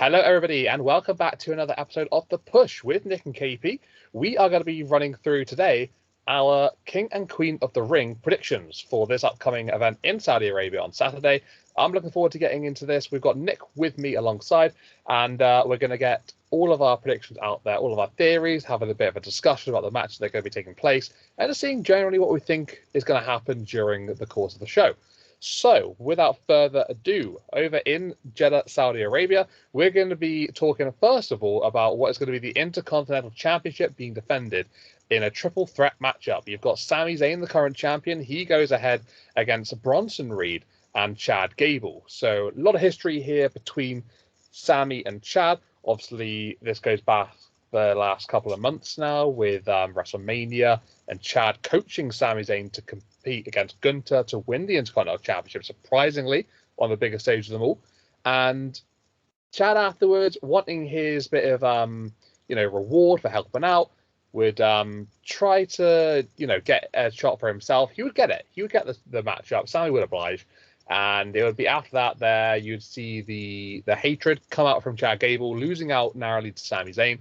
Hello, everybody, and welcome back to another episode of The Push with Nick and KP. We are going to be running through today our King and Queen of the Ring predictions for this upcoming event in Saudi Arabia on Saturday. I'm looking forward to getting into this. We've got Nick with me alongside, and we're going to get all of our predictions out there, all of our theories, having a bit of a discussion about the matches that are going to be taking place, and just seeing generally what we think is going to happen during the course of the show. So, without further ado, over in Jeddah, Saudi Arabia, we're going to be talking, first of all, about what is going to be the Intercontinental Championship being defended in a triple threat matchup. You've got Sami Zayn, the current champion. He goes ahead against Bronson Reed and Chad Gable. So, a lot of history here between Sami and Chad. Obviously, this goes back the last couple of months now with WrestleMania and Chad coaching Sami Zayn to compete against Gunther to win the Intercontinental Championship, surprisingly, on the biggest stage of them all. And Chad afterwards, wanting his bit of, reward for helping out, would try to, get a shot for himself. He would get it. He would get the matchup. Sami would oblige. And it would be after that there, you'd see the hatred come out from Chad Gable, losing out narrowly to Sami Zayn,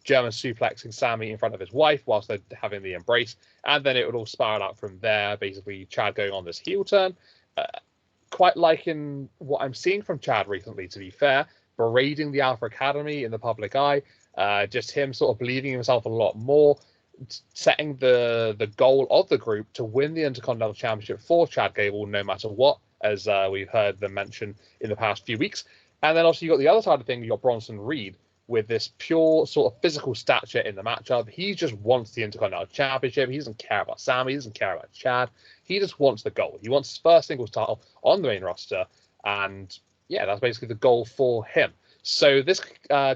German suplexing Sami in front of his wife whilst they're having the embrace, and then it would all spiral out from there. Basically, Chad going on this heel turn. Quite liking what I'm seeing from Chad recently, to be fair, berating the Alpha Academy in the public eye, just him sort of believing in himself a lot more, setting the goal of the group to win the Intercontinental Championship for Chad Gable no matter what, as we've heard them mention in the past few weeks. And then also you got the other side of things, you got Bronson Reed, with this pure sort of physical stature in the matchup. He just wants the Intercontinental Championship. He doesn't care about Sami. He doesn't care about Chad. He just wants the goal. He wants his first singles title on the main roster. And yeah, that's basically the goal for him. So this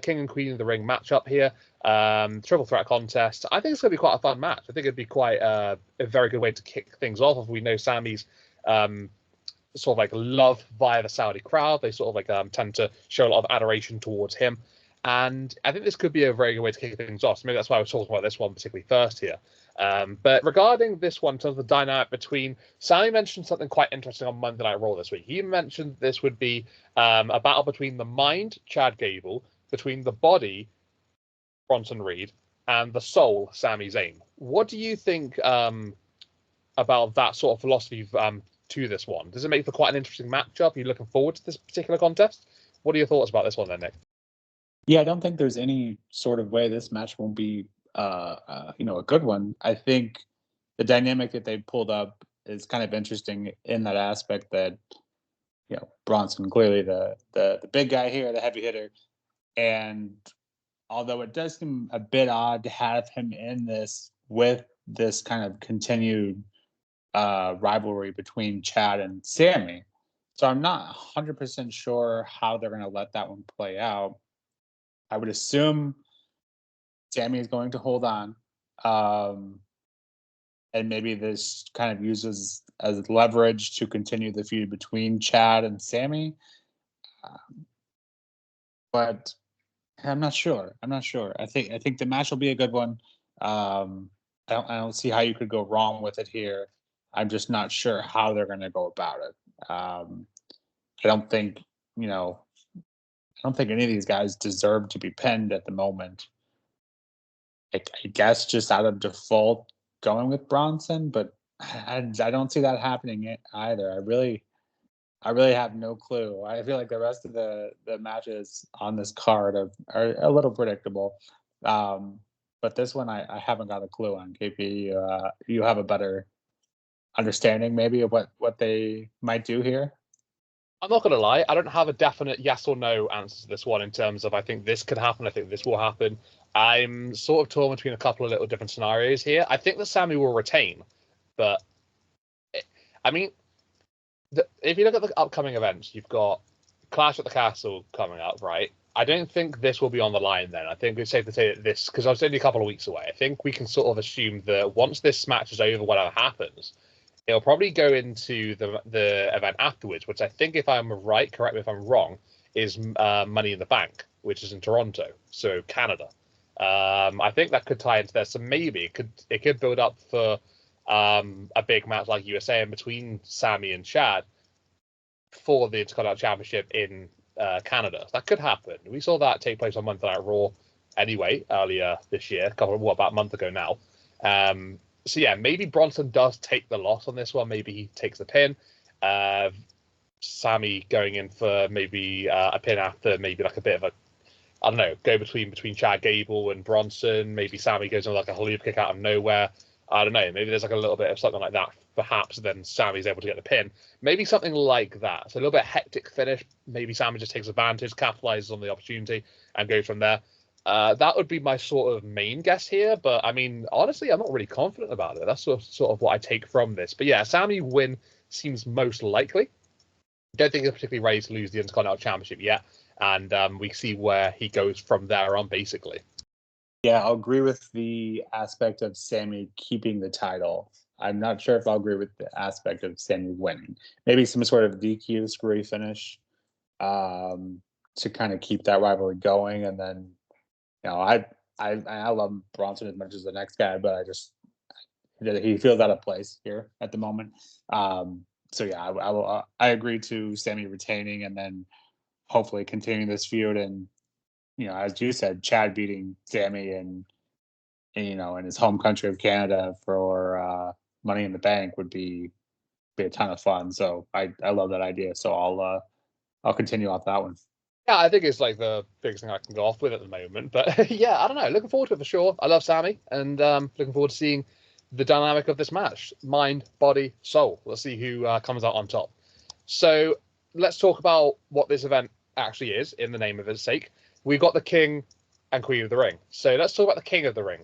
King and Queen of the Ring matchup here, triple threat contest, I think it's going to be quite a fun match. I think it'd be quite a very good way to kick things off. If we know Sami's sort of like love via the Saudi crowd. They sort of like tend to show a lot of adoration towards him. And I think this could be a very good way to kick things off. So maybe that's why I was talking about this one particularly first here. But regarding this one, in terms of the dynamic between, Sami mentioned something quite interesting on Monday Night Raw this week. He mentioned this would be a battle between the mind, Chad Gable, between the body, Bronson Reed, and the soul, Sami Zayn. What do you think about that sort of philosophy to this one? Does it make for quite an interesting matchup? Are you looking forward to this particular contest? What are your thoughts about this one then, Nick? Yeah, I don't think there's any sort of way this match won't be, a good one. I think the dynamic that they pulled up is kind of interesting in that aspect that, Bronson clearly the big guy here, the heavy hitter, and although it does seem a bit odd to have him in this with this kind of continued rivalry between Chad and Sami, so I'm not 100% sure how they're going to let that one play out. I would assume Sami is going to hold on, and maybe this kind of uses as leverage to continue the feud between Chad and Sami. But I'm not sure. I think the match will be a good one. I don't see how you could go wrong with it here. I'm just not sure how they're going to go about it. I don't think any of these guys deserve to be pinned at the moment. I guess just out of default going with Bronson, but I don't see that happening either. I really have no clue. I feel like the rest of the matches on this card are a little predictable. But this one I haven't got a clue on. KP, you have a better understanding maybe of what they might do here? I'm not going to lie. I don't have a definite yes or no answer to this one in terms of I think this could happen. I think this will happen. I'm sort of torn between a couple of little different scenarios here. I think that Sami will retain, but if you look at the upcoming events, you've got Clash at the Castle coming up, right? I don't think this will be on the line then. I think it's safe to say that this, because I was only a couple of weeks away, I think we can sort of assume that once this match is over, whatever happens, it'll probably go into the event afterwards, which I think, if I'm right, correct me if I'm wrong, is Money in the Bank, which is in Toronto, so Canada. I think that could tie into there. So maybe it could build up for a big match like you were saying between Sami and Chad for the Intercontinental Championship in Canada. That could happen. We saw that take place on Monday Night Raw anyway, earlier this year, about a month ago now. So yeah, maybe Bronson does take the loss on this one. Maybe he takes the pin. Sammy going in for maybe a pin after maybe like a bit of a, I don't know, go between Chad Gable and Bronson. Maybe Sammy goes on like a Hollywood kick out of nowhere. I don't know. Maybe there's like a little bit of something like that. Perhaps then Sammy's able to get the pin. Maybe something like that. So a little bit hectic finish. Maybe Sammy just takes advantage, capitalizes on the opportunity, and goes from there. That would be my sort of main guess here. But I mean, honestly, I'm not really confident about it. That's sort of what I take from this. But yeah, Sammy win seems most likely. Don't think he's particularly ready to lose the Intercontinental Championship yet. And we see where he goes from there on, basically. Yeah, I'll agree with the aspect of Sammy keeping the title. I'm not sure if I'll agree with the aspect of Sammy winning. Maybe some sort of DQ screwy finish to kind of keep that rivalry going. And then, you know, I love Bronson as much as the next guy, but he feels out of place here at the moment. So yeah, I agree to Sammy retaining and then hopefully continuing this feud and, you know, as you said, Chad beating Sammy and you know, in his home country of Canada for Money in the Bank would be a ton of fun. So I love that idea. So I'll continue off that one. Yeah, I think it's like the biggest thing I can go off with at the moment. But yeah, I don't know. Looking forward to it for sure. I love Sammy and looking forward to seeing the dynamic of this match. Mind, body, soul. Let's see who comes out on top. So let's talk about what this event actually is in the name of its sake. We've got the King and Queen of the Ring. So let's talk about the King of the Ring.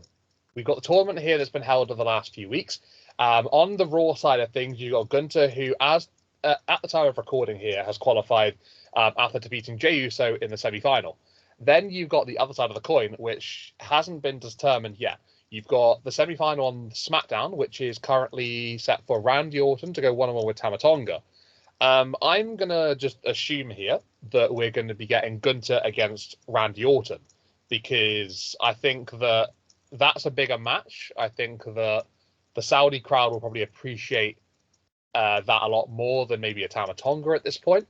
We've got the tournament here that's been held over the last few weeks. On the Raw side of things, you've got Gunther, who, at the time of recording here, has qualified after defeating Jey Uso in the semi-final. Then you've got the other side of the coin, which hasn't been determined yet. You've got the semi-final on SmackDown, which is currently set for Randy Orton to go one-on-one with Tama Tonga. I'm going to just assume here that we're going to be getting Gunther against Randy Orton, because I think that that's a bigger match. I think that the Saudi crowd will probably appreciate that a lot more than maybe a Tama Tonga at this point.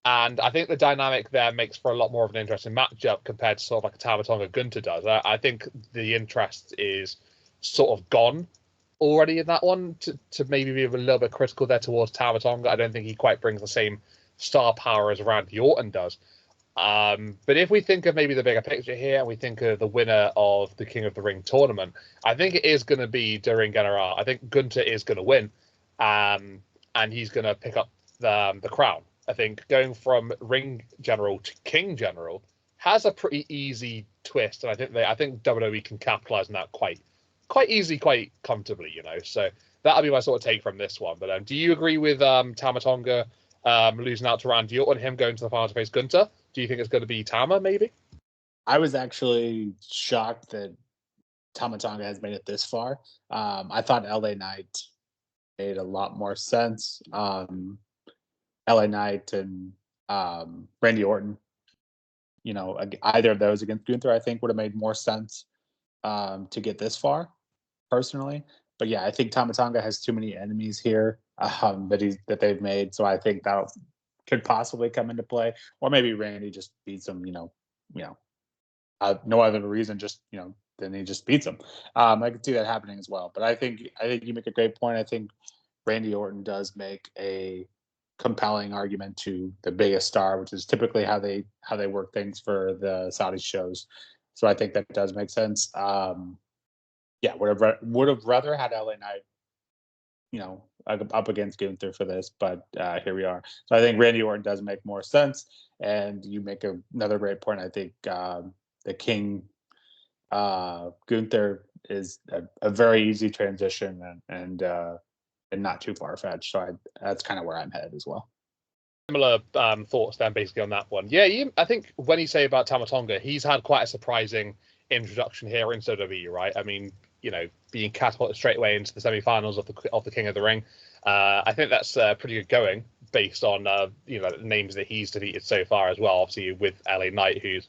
And I think the dynamic there makes for a lot more of an interesting matchup compared to sort of like a Tama Tonga Gunther does. I think the interest is sort of gone already in that one to maybe be a little bit critical there towards Tama Tonga. I don't think he quite brings the same star power as Randy Orton does. But if we think of maybe the bigger picture here and we think of the winner of the King of the Ring tournament, I think it is going to be De Ring General. I think Gunther is going to win, and he's going to pick up the crown. I think going from Ring General to King General has a pretty easy twist, and I think WWE can capitalize on that quite easily, quite comfortably, you know. So that'll be my sort of take from this one. But do you agree with Tama Tonga losing out to Randy Orton, him going to the final to face Gunther? Do you think it's going to be Tama, maybe? I was actually shocked that Tama Tonga has made it this far. I thought LA Knight made a lot more sense. LA Knight and Randy Orton, you know, either of those against Gunther, I think would have made more sense to get this far, personally. But yeah, I think Tama Tonga has too many enemies here that they've made, so I think that could possibly come into play. Or maybe Randy just beats him, no other reason, just then he just beats him. I could see that happening as well. But I think you make a great point. I think Randy Orton does make a compelling argument to the biggest star, which is typically how they work things for the Saudi shows. So I think that does make sense. Yeah, would have rather had LA Knight, up against Gunther for this, but here we are. So I think Randy Orton does make more sense, and you make another great point. I think the King Gunther is a very easy transition and not too far fetched. So that's kind of where I'm headed as well. Similar thoughts then, basically on that one. Yeah, I think when you say about Tama Tonga, he's had quite a surprising introduction here in WWE, right? I mean, being catapulted straight away into the semi-finals of the King of the Ring. I think that's pretty good going based on the names that he's defeated so far as well. Obviously with LA Knight, who's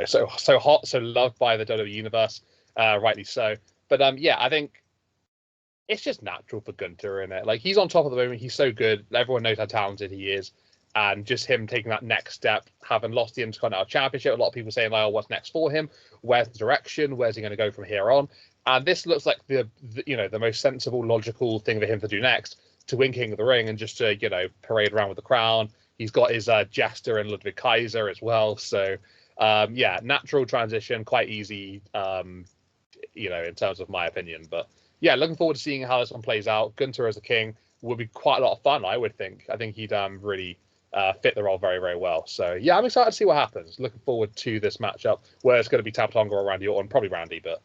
so hot, so loved by the WWE universe, rightly so. But yeah, I think it's just natural for Gunther, isn't it? Like, he's on top of the moment. He's so good. Everyone knows how talented he is. and just him taking that next step, having lost the Intercontinental Championship. A lot of people saying, like, oh, what's next for him? Where's the direction? Where's he going to go from here on? And this looks like the most sensible, logical thing for him to do next, to win King of the Ring and just to, parade around with the crown. He's got his jester and Ludwig Kaiser as well. So, natural transition, quite easy, in terms of my opinion. But yeah, looking forward to seeing how this one plays out. Gunther as a king will be quite a lot of fun, I would think. I think he'd really fit the role very, very well. So yeah, I'm excited to see what happens. Looking forward to this matchup, where it's going to be Tabatonga or Randy Orton, probably Randy. But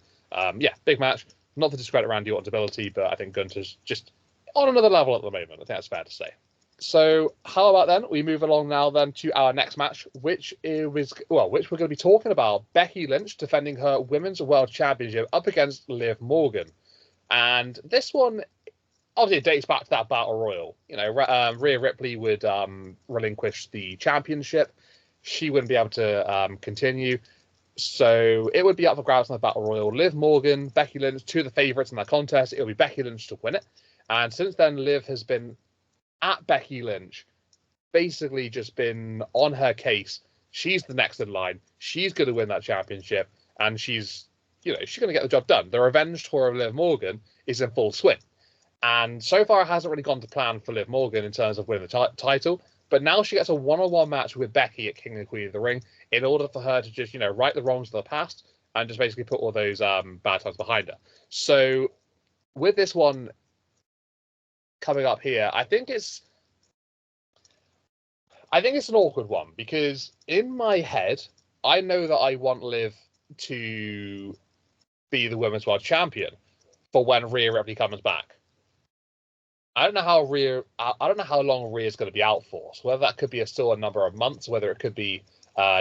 big match. Not to discredit Randy Orton's ability, but I think Gunther's just on another level at the moment. I think that's fair to say. So how about then we move along now then to our next match, which we're going to be talking about Becky Lynch defending her Women's World Championship up against Liv Morgan. And this one, obviously, it dates back to that Battle Royal. Rhea Ripley would relinquish the championship. She wouldn't be able to continue. So it would be up for grabs in the Battle Royal. Liv Morgan, Becky Lynch, two of the favourites in that contest. It'll be Becky Lynch to win it. And since then, Liv has been at Becky Lynch, basically just been on her case. She's the next in line. She's going to win that championship. And she's going to get the job done. The revenge tour of Liv Morgan is in full swing. And so far, it hasn't really gone to plan for Liv Morgan in terms of winning the title. But now she gets a one-on-one match with Becky at King and Queen of the Ring in order for her to just, right the wrongs of the past and just basically put all those bad times behind her. So with this one coming up here, I think it's an awkward one, because in my head, I know that I want Liv to be the Women's World Champion for when Rhea Ripley comes back. I don't know how long Rhea's going to be out for. So whether that could be still a number of months, whether it could be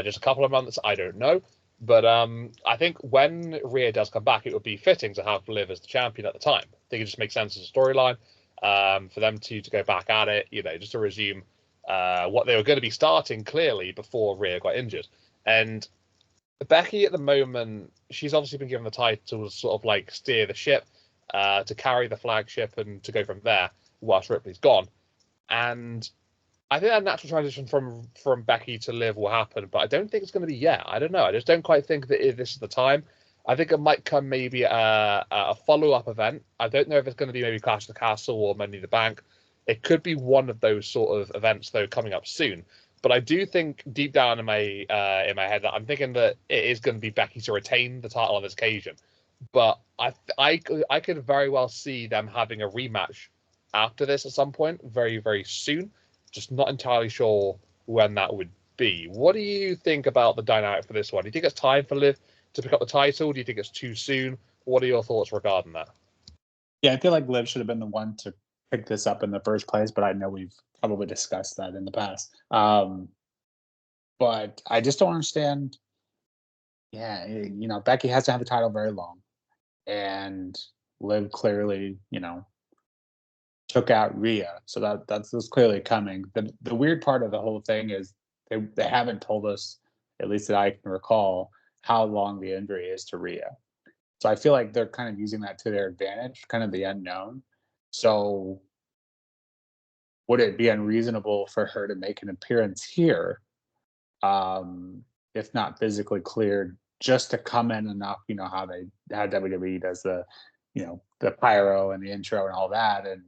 just a couple of months, I don't know. But I think when Rhea does come back, it would be fitting to have Liv as the champion at the time. I think it just makes sense as a storyline for them to go back at it, just to resume what they were going to be starting clearly before Rhea got injured. And Becky at the moment, she's obviously been given the title to sort of like steer the ship, to carry the flagship and to go from there whilst Ripley's gone. And I think that natural transition from Becky to Liv will happen, but I don't think it's going to be yet. I don't know. I just don't quite think that this is the time. I think it might come maybe a follow-up event. I don't know if it's going to be maybe Clash of the Castle or Money in the Bank. It could be one of those sort of events, though, coming up soon. But I do think deep down in my head that I'm thinking that it is going to be Becky to retain the title on this occasion. But I could very well see them having a rematch after this at some point, very, very soon. Just not entirely sure when that would be. What do you think about the dynamic for this one? Do you think it's time for Liv to pick up the title? Do you think it's too soon? What are your thoughts regarding that? Yeah, I feel like Liv should have been the one to pick this up in the first place, but I know we've probably discussed that in the past. But I just don't understand. Yeah, Becky has to have the title very long, and Liv clearly, took out Rhea, so that's clearly coming. The weird part of the whole thing is they haven't told us, at least that I can recall, how long the injury is to Rhea. So I feel like they're kind of using that to their advantage, kind of the unknown. So would it be unreasonable for her to make an appearance here, if not physically cleared, just to come in enough, how WWE does the pyro and the intro and all that, and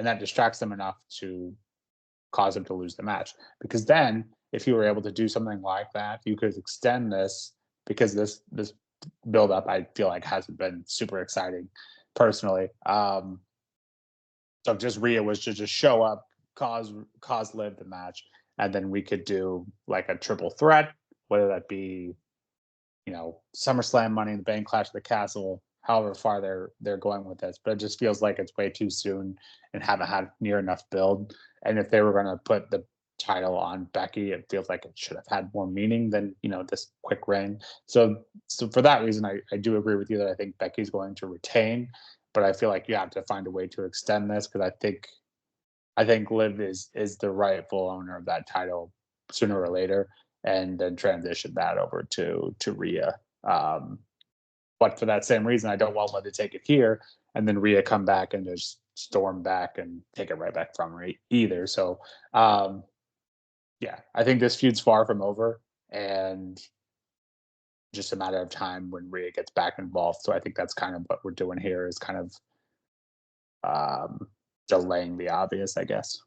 that distracts them enough to cause them to lose the match. Because then, if you were able to do something like that, you could extend this, because this build up, I feel like, hasn't been super exciting personally. So if just Rhea was to just show up, cause Liv the match, and then we could do like a triple threat, whether that be SummerSlam, Money in the Bank, Clash of the Castle, however far they're going with this. But it just feels like it's way too soon and haven't had near enough build. And if they were going to put the title on Becky, it feels like it should have had more meaning than this quick reign. So for that reason, I do agree with you that I think Becky's going to retain, but I feel like you have to find a way to extend this, because I think Liv is the rightful owner of that title sooner or later, and then transition that over to Rhea. But for that same reason, I don't want Liv to take it here and then Rhea come back and just storm back and take it right back from her either. So, yeah, I think this feud's far from over, and just a matter of time when Rhea gets back involved. So I think that's kind of what we're doing here, is kind of delaying the obvious, I guess.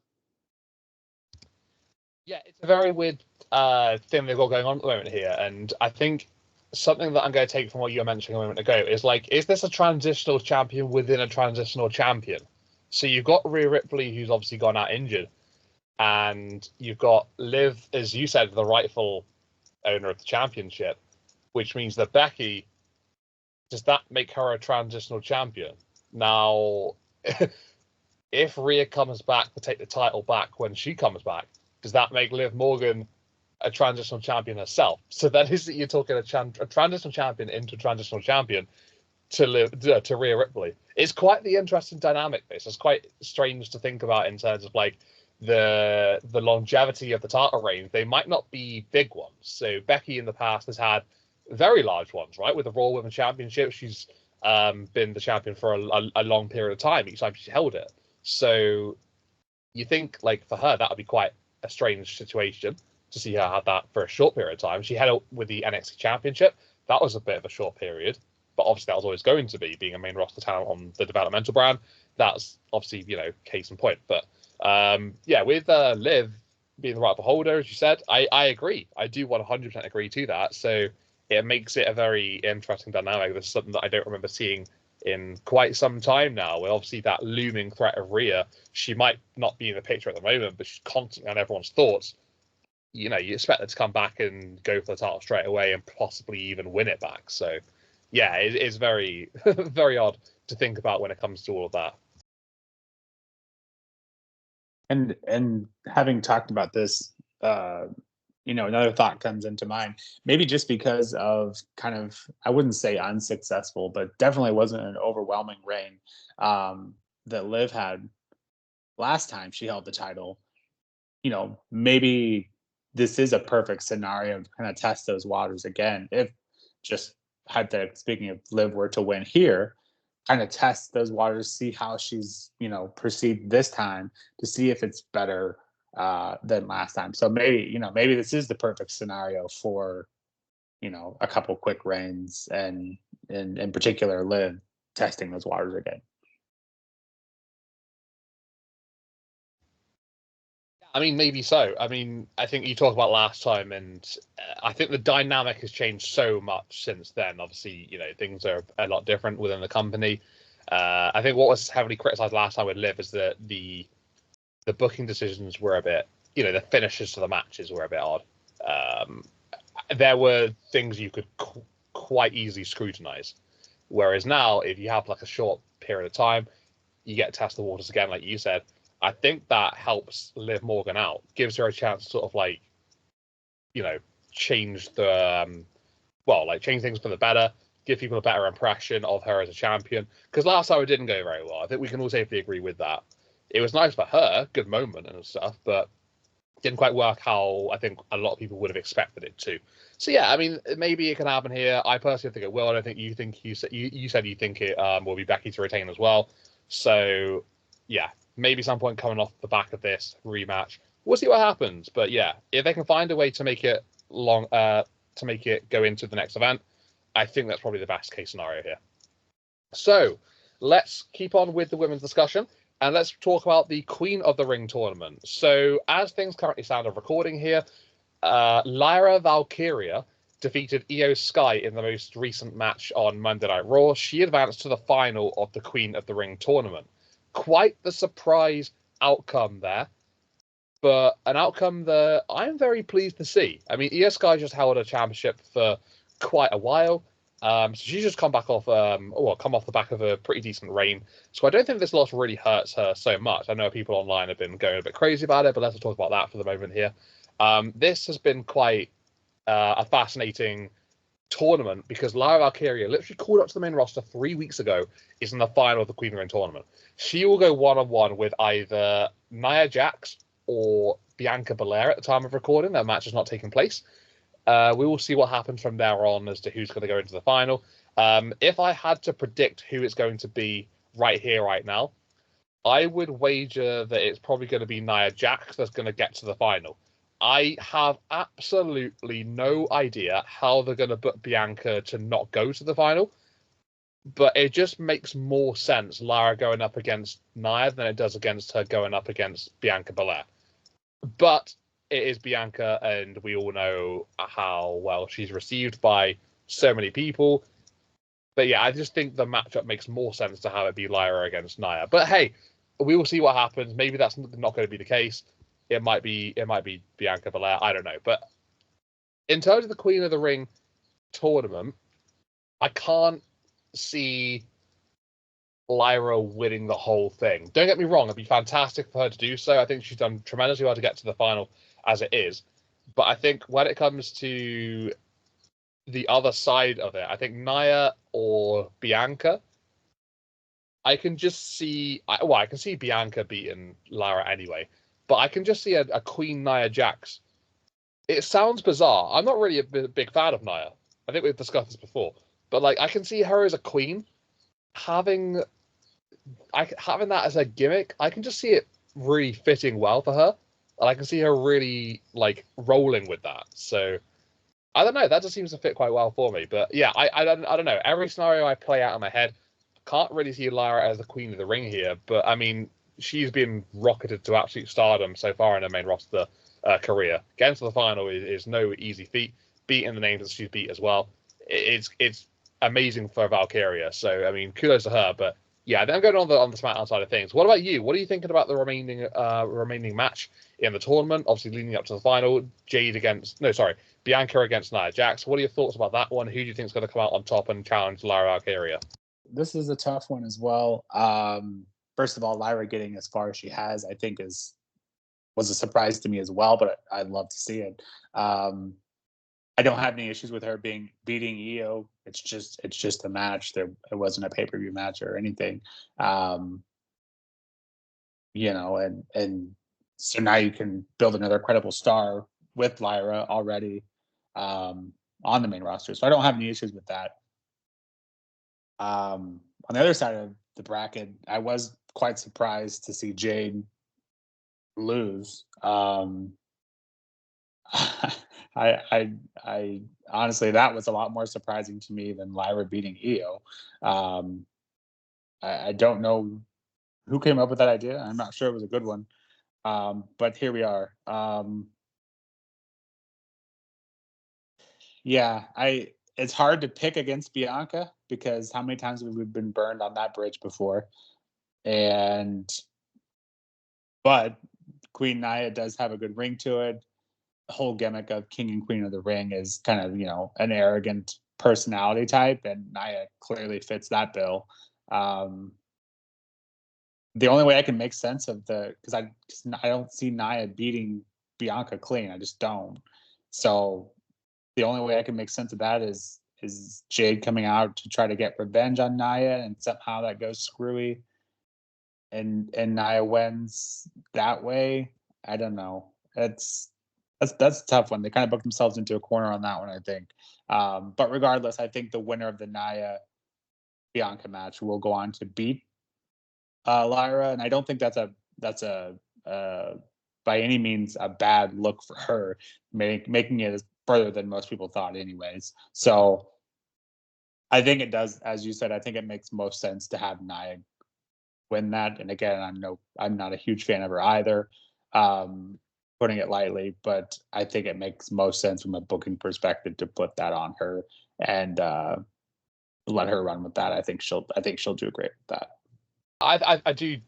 Yeah, it's a very weird thing they've got going on at the moment here, and I think something that I'm going to take from what you were mentioning a moment ago is like, is this a transitional champion within a transitional champion? So you've got Rhea Ripley, who's obviously gone out injured, and you've got Liv, as you said, the rightful owner of the championship, which means that Becky, does that make her a transitional champion? Now, if Rhea comes back to take the title back when she comes back, does that make Liv Morgan a transitional champion herself? So that is that you're talking a transitional champion into a transitional champion to Rhea Ripley. It's quite the interesting dynamic. This is quite strange to think about in terms of like the longevity of the title reigns. They might not be big ones. So Becky in the past has had very large ones, right? With the Raw Women's Championship, she's been the champion for a long period of time each time she's held it. So you think like for her that would be quite a strange situation to see her have that for a short period of time. She had it with the NXT Championship. That was a bit of a short period, but obviously that was always going to be, being a main roster talent on the developmental brand. That's obviously, case in point. But yeah, with Liv being the rightful holder, as you said, I agree. I do 100% agree to that. So it makes it a very interesting dynamic. This is something that I don't remember seeing in quite some time now, with obviously that looming threat of Rhea. She might not be in the picture at the moment, but she's constantly on everyone's thoughts. You expect her to come back and go for the title straight away and possibly even win it back. So yeah, it is very, very odd to think about when it comes to all of that. And having talked about this, another thought comes into mind. Maybe just because of kind of, I wouldn't say unsuccessful, but definitely wasn't an overwhelming reign that Liv had last time she held the title. Maybe this is a perfect scenario to kind of test those waters again. If, just hypothetically speaking, if Liv were to win here, kind of test those waters, see how she's, perceived this time, to see if it's better than last time. So maybe this is the perfect scenario for, a couple quick reigns, and in particular Liv testing those waters again. I mean, maybe so. I mean, I think you talked about last time, and I think the dynamic has changed so much since then. Obviously, things are a lot different within the company. I think what was heavily criticized last time with Liv is that the booking decisions were a bit, the finishes to the matches were a bit odd. There were things you could quite easily scrutinize. Whereas now, if you have like a short period of time, you get to test the waters again, like you said. I think that helps Liv Morgan out, gives her a chance to sort of like, change the, change things for the better, give people a better impression of her as a champion. Because last time it didn't go very well. I think we can all safely agree with that. It was nice for her, good moment and stuff, but didn't quite work how I think a lot of people would have expected it to. So yeah, I mean, maybe it can happen here. I personally think it will. I don't think you said you think it will be Becky to retain as well. So yeah, maybe some point coming off the back of this rematch, we'll see what happens. But yeah, if they can find a way to make it to make it go into the next event, I think that's probably the best case scenario here. So let's keep on with the women's discussion, and let's talk about the Queen of the Ring tournament. So as things currently stand of recording here, Lyra Valkyria defeated Io Sky in the most recent match on Monday Night Raw. She advanced to the final of the Queen of the Ring tournament. Quite the surprise outcome there, but an outcome that I'm very pleased to see. I mean, Io Sky just held a championship for quite a while. So she's just come off the back of a pretty decent reign. So I don't think this loss really hurts her so much. I know people online have been going a bit crazy about it, but let's talk about that for the moment here. This has been quite a fascinating tournament, because Lyra Valkyria, literally called up to the main roster 3 weeks ago, is in the final of the Queen of the Ring tournament. She will go one-on-one with either Nia Jax or Bianca Belair at the time of recording. That match has not taken place. We will see what happens from there on as to who's going to go into the final. If I had to predict who it's going to be right here, right now, I would wager that it's probably going to be Nia Jax that's going to get to the final. I have absolutely no idea how they're going to put Bianca to not go to the final, but it just makes more sense Lara going up against Nia than it does against her going up against Bianca Belair. But it is Bianca, and we all know how well she's received by so many people. But yeah, I just think the matchup makes more sense to have it be Lyra against Nia. But hey, we will see what happens. Maybe that's not going to be the case. It might be Bianca Belair. I don't know. But in terms of the Queen of the Ring tournament, I can't see Lyra winning the whole thing. Don't get me wrong, it'd be fantastic for her to do so. I think she's done tremendously well to get to the final as it is. But I think when it comes to the other side of it, I think Nia or Bianca, I can just see. I can see Bianca beating Lara anyway, but I can just see a Queen Nia Jax. It sounds bizarre. I'm not really a big fan of Nia. I think we've discussed this before, but like I can see her as a queen having that as a gimmick. I can just see it really fitting well for her, and I can see her really like rolling with that. So I don't know. That just seems to fit quite well for me. But yeah, I don't know. Every scenario I play out in my head, can't really see Lyra as the Queen of the Ring here. But I mean, she's been rocketed to absolute stardom so far in her main roster career. Getting to the final is no easy feat. Beating the names that she's beat as well, it's amazing for Valkyria. So I mean, kudos to her. But yeah, then going on the SmackDown side of things. What about you? What are you thinking about the remaining match in the tournament? Obviously, leading up to the final, Bianca against Nia Jax. What are your thoughts about that one? Who do you think is going to come out on top and challenge Lyra Valkyria? This is a tough one as well. First of all, Lyra getting as far as she has, I think, was a surprise to me as well. But I'd love to see it. I don't have any issues with her beating Io. It's just a match. It wasn't a pay-per-view match or anything. And so now you can build another credible star with Lyra already on the main roster. So I don't have any issues with that. On the other side of the bracket, I was quite surprised to see Jade lose. I honestly, that was a lot more surprising to me than Lyra beating Io. I don't know who came up with that idea. I'm not sure it was a good one. But here we are. It's hard to pick against Bianca because how many times have we been burned on that bridge before? But Queen Nia does have a good ring to it. The whole gimmick of King and Queen of the Ring is kind of, an arrogant personality type, and Nia clearly fits that bill. The only way I can make sense of because I don't see Nia beating Bianca clean. I just don't. So the only way I can make sense of that is Jade coming out to try to get revenge on Nia, and somehow that goes screwy, and Nia wins that way. I don't know. That's a tough one. They kind of booked themselves into a corner on that one, I think. But regardless, I think the winner of the Nia Bianca match will go on to beat Lyra, and I don't think that's a by any means a bad look for her, making it further than most people thought, anyways. So I think it does, as you said. I think it makes most sense to have Nia win that. And again, I'm not a huge fan of her either. Putting it lightly, but I think it makes most sense from a booking perspective to put that on her and let her run with that. I think she'll do great with that. I do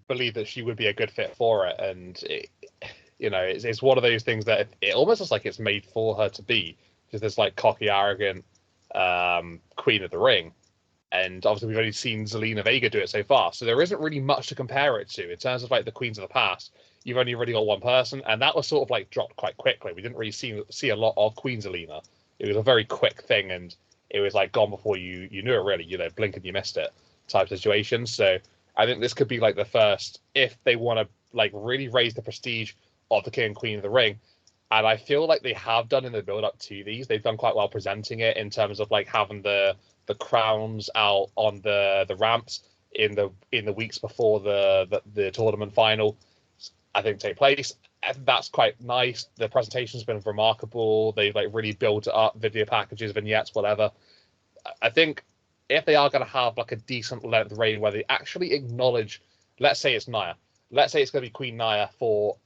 believe that she would be a good fit for it, and it's one of those things that it almost looks like it's made for her to be just this like cocky, arrogant Queen of the Ring. And obviously, we've only seen Zelina Vega do it so far, so there isn't really much to compare it to in terms of like the queens of the past. You've only really got one person, and that was sort of like dropped quite quickly. We didn't really see a lot of Queen Zelina. It was a very quick thing, and it was like gone before you knew it. Really, blink and you missed it type situation. So I think this could be like the first, if they want to like really raise the prestige of the King and Queen of the Ring. And I feel like they have done in the build up to these. They've done quite well presenting it in terms of like having the crowns out on the ramps, in the weeks before the tournament final, I think, take place. And that's quite nice. The presentation's been remarkable. They've like really built it up, video packages, vignettes, whatever. I think if they are going to have like a decent length reign where they actually acknowledge, let's say it's Nia, let's say it's going to be Queen Nia for,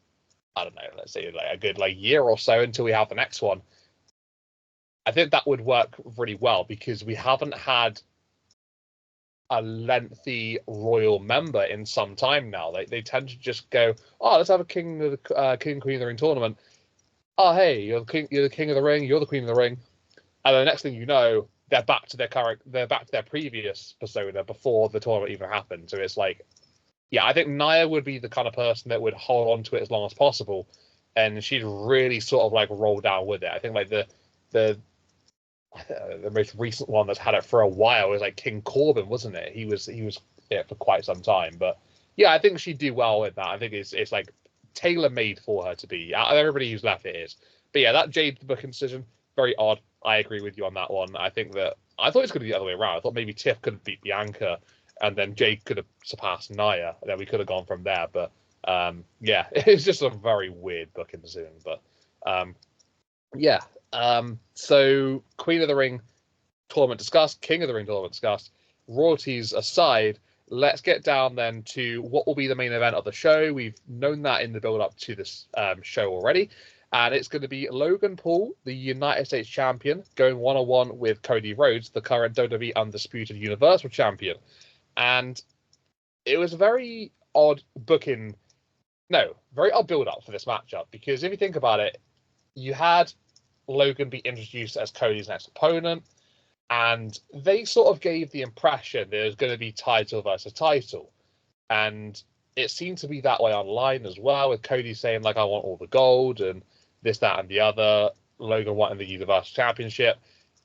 I don't know, let's say like a good like year or so until we have the next one. I think that would work really well because we haven't had a lengthy royal member in some time now. They tend to just go, oh, let's have a King Queen of the Ring tournament. Oh, hey, you're the king of the ring, you're the queen of the ring, and the next thing you know, they're back to their previous persona before the tournament even happened. So it's like, yeah, I think Nia would be the kind of person that would hold on to it as long as possible, and she'd really sort of like roll down with it. I think like the most recent one that's had it for a while was like King Corbin, wasn't it? He was it for quite some time, but yeah, I think she'd do well with that. I think it's like tailor made for her to be. Out of everybody who's left, it is. But yeah, that Jade booking decision, very odd. I agree with you on that one. I think that I thought it was going to be the other way around. I thought maybe Tiff could have beat Bianca, and then Jade could have surpassed Nia, and then we could have gone from there. But yeah, it's just a very weird booking decision. But yeah. So Queen of the Ring tournament discussed, King of the Ring tournament discussed. Royalties aside, let's get down then to what will be the main event of the show. We've known that in the build up to this show already. And it's going to be Logan Paul, the United States champion, going one-on-one with Cody Rhodes, the current WWE Undisputed Universal Champion. And it was a very odd booking. No, very odd build-up for this matchup. Because if you think about it, you had Logan be introduced as Cody's next opponent, and they sort of gave the impression there was going to be title versus title, and it seemed to be that way online as well, with Cody saying like, I want all the gold and this, that, and the other, Logan wanting the Universal Championship.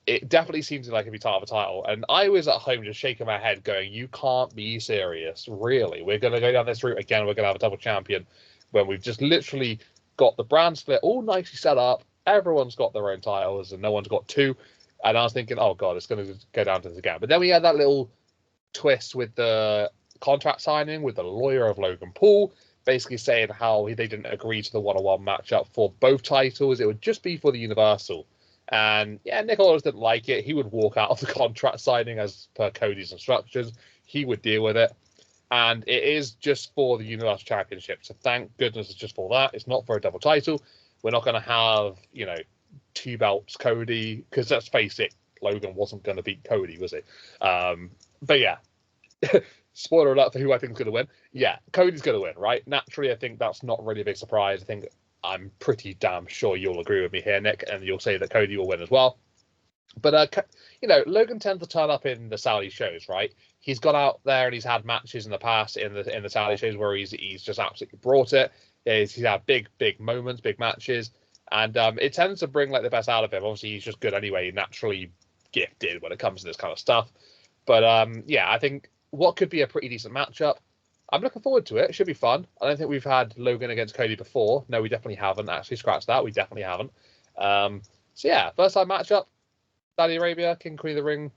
It definitely seems like it'd be title for title, and I was at home just shaking my head going, you can't be serious, really? We're going to go down this route again, we're going to have a double champion when we've just literally got the brand split all nicely set up. Everyone's got their own titles and no one's got two. And I was thinking, oh God, it's going to go down to this again. But then we had that little twist with the contract signing with the lawyer of Logan Paul, basically saying how they didn't agree to the one-on-one matchup for both titles. It would just be for the Universal. And yeah, Nick Aldis didn't like it. He would walk out of the contract signing as per Cody's instructions. He would deal with it. And it is just for the Universal Championship. So thank goodness it's just for that. It's not for a double title. We're not going to have, two belts Cody, because let's face it, Logan wasn't going to beat Cody, was it? But yeah, spoiler alert for who I think is going to win. Yeah, Cody's going to win, right? Naturally, I think that's not really a big surprise. I think I'm pretty damn sure you'll agree with me here, Nick, and you'll say that Cody will win as well. But Logan tends to turn up in the Saudi shows, right? He's gone out there and he's had matches in the past in the Saudi shows where he's just absolutely brought it. He's had big moments, big matches, and it tends to bring like the best out of him. Obviously, he's just good anyway, naturally gifted when it comes to this kind of stuff. But yeah, I think what could be a pretty decent matchup. I'm looking forward to it. It should be fun. I don't think we've had Logan against Cody before. No, we definitely haven't. Actually, scratch that. We definitely haven't. So yeah, first time matchup. Saudi Arabia, King Queen of the Ring,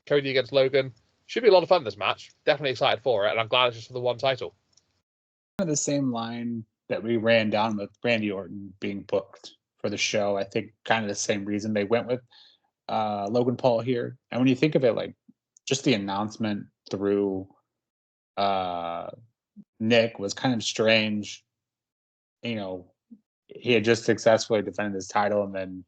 Cody against Logan. Should be a lot of fun, this match. Definitely excited for it, and I'm glad it's just for the one title. The same line that we ran down with Randy Orton being booked for the show. I think kind of the same reason they went with Logan Paul here. And when you think of it, like just the announcement through Nick was kind of strange. He had just successfully defended his title, and then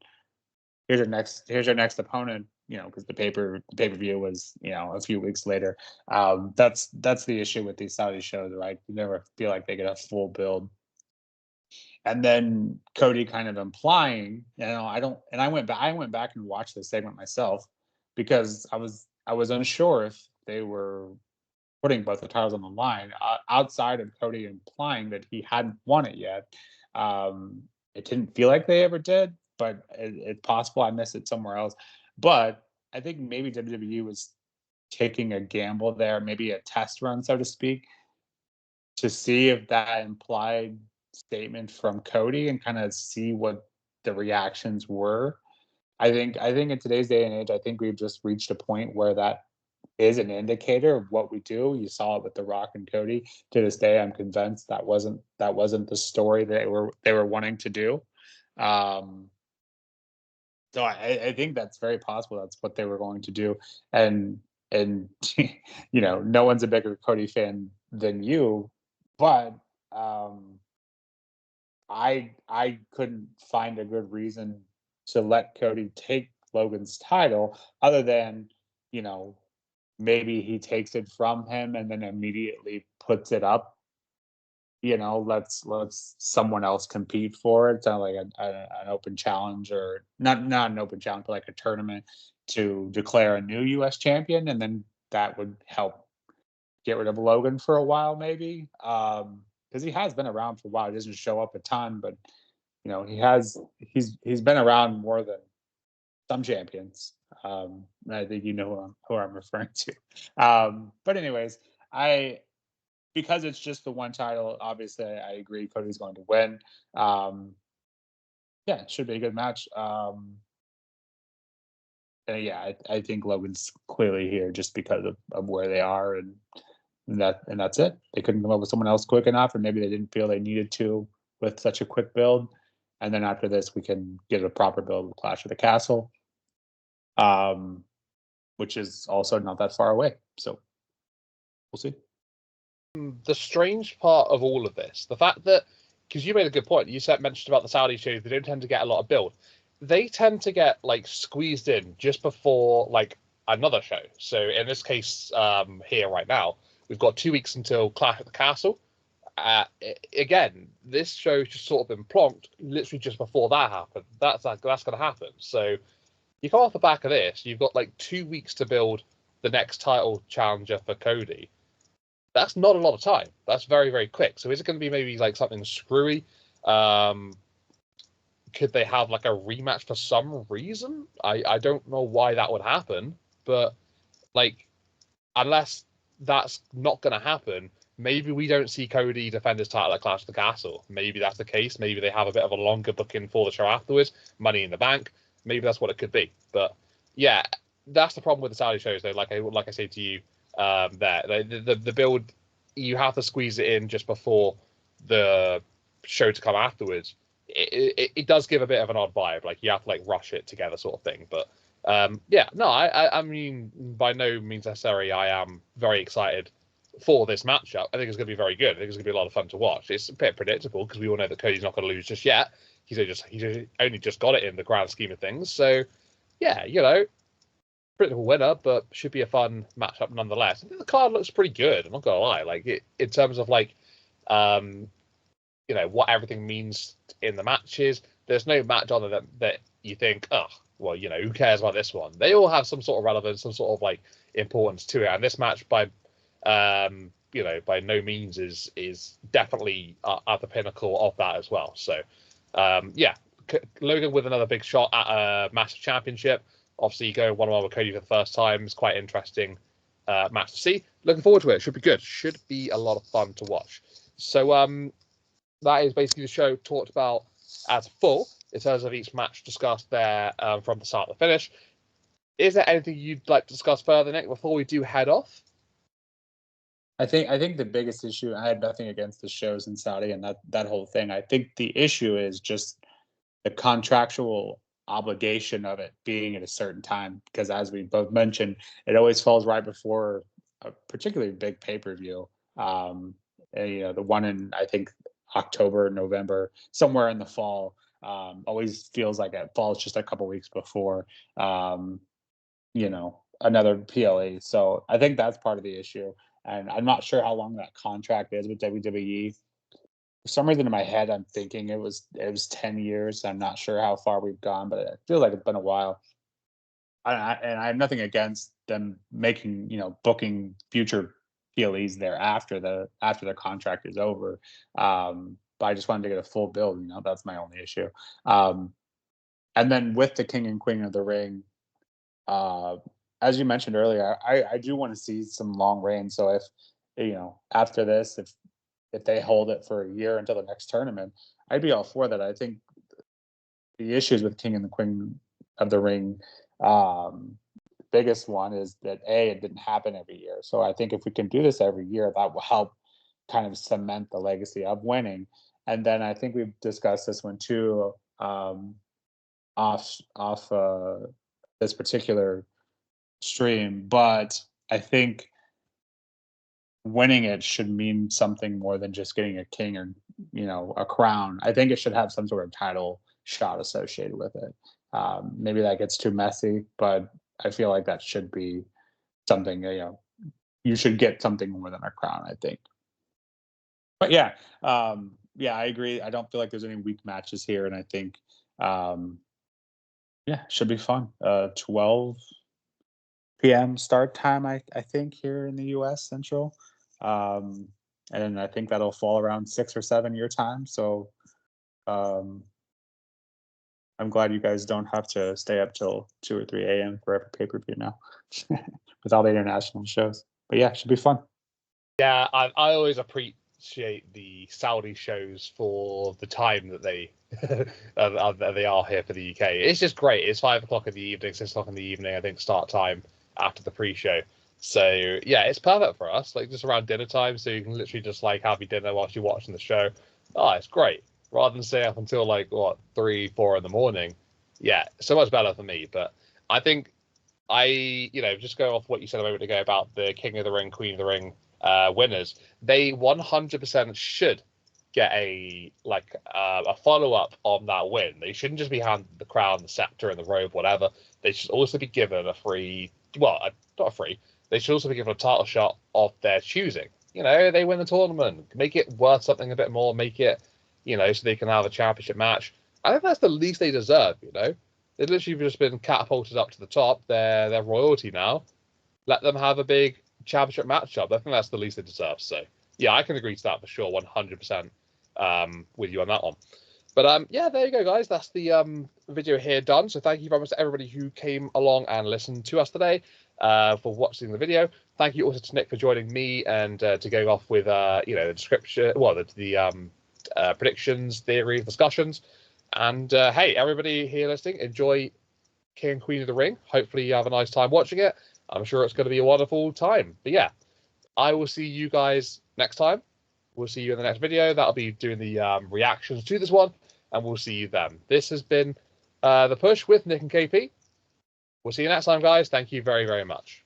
here's your next opponent. Because the pay-per-view was a few weeks later. That's the issue with these Saudi shows, right? You never feel like they get a full build. And then Cody kind of implying, I went back and watched the segment myself because I was unsure if they were putting both the titles on the line outside of Cody implying that he hadn't won it yet. It didn't feel like they ever did, but it's possible I missed it somewhere else. But I think maybe WWE was taking a gamble there, maybe a test run, so to speak, to see if that implied statement from Cody and kind of see what the reactions were. I think in today's day and age, I think we've just reached a point where that is an indicator of what we do. You saw it with The Rock and Cody. To this day, I'm convinced that wasn't the story they were wanting to do. Um, so I think that's very possible. That's what they were going to do. And no one's a bigger Cody fan than you, but I couldn't find a good reason to let Cody take Logan's title other than, you know, maybe he takes it from him and then immediately puts it up. Let's someone else compete for it. It's not like an open challenge, or not an open challenge, but like a tournament to declare a new U.S. champion, and then that would help get rid of Logan for a while, maybe. Because he has been around for a while. He doesn't show up a ton, but he's been around more than some champions. And I think you know who I'm referring to. But anyways, because it's just the one title, obviously I agree Cody's going to win. Yeah, it should be a good match. And yeah, I think Logan's clearly here just because of where they are, and that's it. They couldn't come up with someone else quick enough, or maybe they didn't feel they needed to with such a quick build. And then after this, we can get a proper build with Clash of the Castle, which is also not that far away. So we'll see. The strange part of all of this, the fact that, because you made a good point, mentioned about the Saudi shows, they don't tend to get a lot of build. They tend to get like squeezed in just before like another show. So in this case, here right now, we've got 2 weeks until Clash at the Castle. Again, this show's just sort of been plonked literally just before that happened. That's going to happen. So you come off the back of this, you've got like 2 weeks to build the next title challenger for Cody. That's not a lot of time. That's very, very quick. So is it going to be maybe like something screwy? Could they have like a rematch for some reason? I don't know why that would happen, but like, unless that's not going to happen, maybe we don't see Cody defend his title at Clash of the Castle. Maybe that's the case. Maybe they have a bit of a longer booking for the show afterwards. Money in the Bank. Maybe that's what it could be. But yeah, that's the problem with the Saudi shows, though. Like I say to you, the build, you have to squeeze it in just before the show to come afterwards. It does give a bit of an odd vibe. Like you have to like rush it together, sort of thing. But yeah, no, I mean, by no means necessary. I am very excited for this matchup. I think it's going to be very good. I think it's going to be a lot of fun to watch. It's a bit predictable because we all know that Cody's not going to lose just yet. He's only just got it in the grand scheme of things. So yeah, predictable winner, but should be a fun matchup nonetheless. I think the card looks pretty good. I'm not gonna lie. Like in terms of like, what everything means in the matches. There's no match on it that you think, oh, well, who cares about this one? They all have some sort of relevance, some sort of like importance to it. And this match, by no means is definitely at the pinnacle of that as well. So, yeah, Logan with another big shot at a massive championship. Obviously, going 1-1 with Cody for the first time is quite interesting match to see. Looking forward to it. Should be good. Should be a lot of fun to watch. So that is basically the show talked about as full in terms of each match discussed there from the start to the finish. Is there anything you'd like to discuss further, Nick, before we do head off? I think the biggest issue, I had nothing against the shows in Saudi and that whole thing. I think the issue is just the contractual obligation of it being at a certain time, because as we both mentioned, it always falls right before a particularly big pay-per-view. The one in, I think, October, November, somewhere in the fall, always feels like it falls just a couple weeks before another PLE. So I think that's part of the issue. And I'm not sure how long that contract is with WWE. For some reason in my head, I'm thinking it was 10 years. I'm not sure how far we've gone, but it feels like it's been a while. And I have nothing against them making, booking future PLEs there after the contract is over. But I just wanted to get a full build. That's my only issue. And then with the King and Queen of the Ring, as you mentioned earlier, I do want to see some long reigns. So if after this, if they hold it for a year until the next tournament, I'd be all for that. I think the issues with King and the Queen of the Ring biggest one is that it didn't happen every year. So I think if we can do this every year, that will help kind of cement the legacy of winning. And then I think we've discussed this one too, off this particular stream, but I think winning it should mean something more than just getting a king or a crown. I think it should have some sort of title shot associated with it. Maybe that gets too messy, but I feel like that should be something. You should get something more than a crown, I think. But yeah, I agree. I don't feel like there's any weak matches here, and I think, should be fun. 12 p.m. start time, I think, here in the U.S. Central. And I think that'll fall around 6 or 7 your time. So I'm glad you guys don't have to stay up till 2 or 3 a.m. for every pay-per-view now with all the international shows. But yeah, it should be fun. Yeah, I always appreciate the Saudi shows for the time that they they are here for the UK. It's just great. It's 5 o'clock in the evening, 6 o'clock in the evening, I think, start time after the pre-show. So yeah, it's perfect for us, like just around dinner time, so you can literally just like have your dinner whilst you're watching the show. Oh, it's great. Rather than stay up until like 3, 4 in the morning. Yeah, so much better for me. But I think just go off what you said a moment ago about the King of the Ring, Queen of the Ring winners. They 100% should get a follow-up on that win. They shouldn't just be handed the crown, the scepter, and the robe, whatever. They should also be given a free, not a free. They should also be given a title shot of their choosing. They win the tournament, make it worth something a bit more, make it, so they can have a championship match. I think that's the least they deserve. They've literally just been catapulted up to the top. They're royalty now. Let them have a big championship matchup. I think that's the least they deserve. So yeah, I can agree to that for sure, 100% with you on that one. But there you go, guys. That's the video here done. So thank you very much to everybody who came along and listened to us today for watching the video. Thank you also to Nick for joining me and to going off with the description, the predictions, theories, discussions. And hey, everybody here listening, enjoy King and Queen of the Ring. Hopefully you have a nice time watching it. I'm sure it's going to be a wonderful time. But yeah, I will see you guys next time. We'll see you in the next video. That'll be doing the reactions to this one, and we'll see you then. This has been The Push with Nick and KP. We'll see you next time, guys. Thank you very, very much.